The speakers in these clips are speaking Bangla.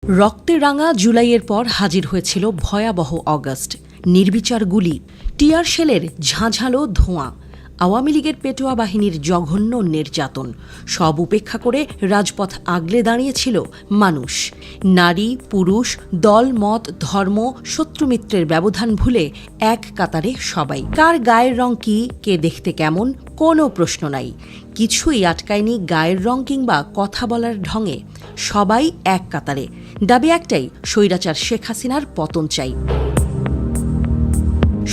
রক্তে রাঙা জুলাইয়ের পর হাজির হয়েছিল ভয়াবহ অগাস্ট। নির্বিচার গুলি, টিয়ার শেলের ঝাঁঝালো ধোঁয়া, আওয়ামী লীগের পেটোয়া বাহিনীর জঘন্য নির্যাতন, সব উপেক্ষা করে রাজপথ আগলে দাঁড়িয়েছিল মানুষ। নারী, পুরুষ, দল, মত, ধর্ম, শত্রুমিত্রের ব্যবধান ভুলে এক কাতারে সবাই। কার গায়ের রং কি, কে দেখতে কেমন, কোনো প্রশ্ন নাই। কিছুই আটকায়নি গায়ের রং কিংবা কথা বলার ঢঙে। সবাই এক কাতারে, দাবি একটাই, স্বৈরাচার শেখ হাসিনার পতন চাই।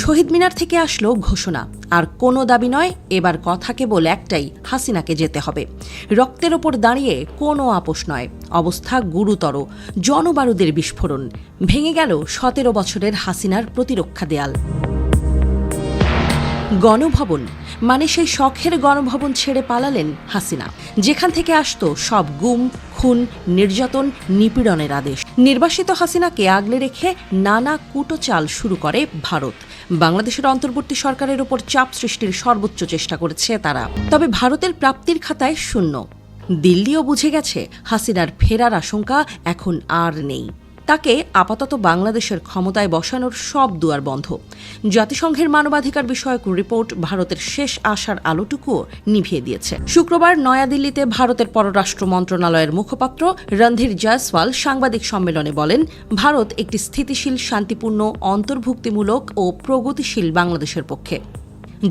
শহীদ মিনার থেকে আসলো ঘোষণা, আর কোনো দাবি নয়, এবার কথা কেবল একটাই, হাসিনাকে যেতে হবে। রক্তের ওপর দাঁড়িয়ে কোনো আপোষ নয়। অবস্থা গুরুতর, জনবারুদের বিস্ফোরণ, ভেঙে গেল 17 বছরের হাসিনার প্রতিরক্ষা দেয়াল। গণভবন মানে সেই শখের গণভবন ছেড়ে পালালেন হাসিনা, যেখান থেকে আসতো সব গুম, খুন, নির্যাতন, নিপীড়নের আদেশ। নির্বাসিত হাসিনাকে আগলে রেখে নানা কুটচাল শুরু করে ভারত। বাংলাদেশের অন্তর্বর্তী সরকারের ওপর চাপ সৃষ্টির সর্বোচ্চ চেষ্টা করেছে তারা। তবে ভারতের প্রাপ্তির খাতায় শূন্য। দিল্লিও বুঝে গেছে হাসিনার ফেরার আশঙ্কা এখন আর নেই। তাকে আপাতত বাংলাদেশের ক্ষমতায় বসানোর সব দুয়ার বন্ধ। জাতিসংঘের মানবাধিকার বিষয়ক রিপোর্ট ভারতের শেষ আশার আলোটুকুও নিভিয়ে দিয়েছে। শুক্রবার নয়াদিল্লিতে ভারতের পররাষ্ট্র মন্ত্রণালয়ের মুখপাত্র রণধীর জয়সওয়াল সাংবাদিক সম্মেলনে বলেন, ভারত একটি স্থিতিশীল, শান্তিপূর্ণ, অন্তর্ভুক্তিমূলক ও প্রগতিশীল বাংলাদেশের পক্ষে,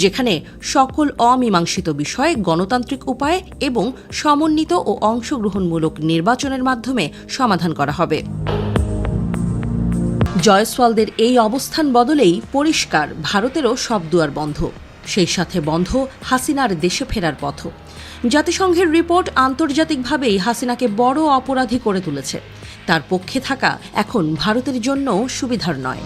যেখানে সকল অমীমাংসিত বিষয় গণতান্ত্রিক উপায়ে এবং সমন্বিত ও অংশগ্রহণমূলক নির্বাচনের মাধ্যমে সমাধান করা হবে। জয়সওয়ালদের এই অবস্থান বদলেই পরিষ্কার, ভারতেরও সব দুয়ার বন্ধ। সেই সাথে বন্ধ হাসিনার দেশে ফেরার পথ। জাতিসংঘের রিপোর্ট আন্তর্জাতিকভাবেই হাসিনাকে বড় অপরাধী করে তুলেছে। তার পক্ষে থাকা এখন ভারতের জন্য সুবিধার নয়।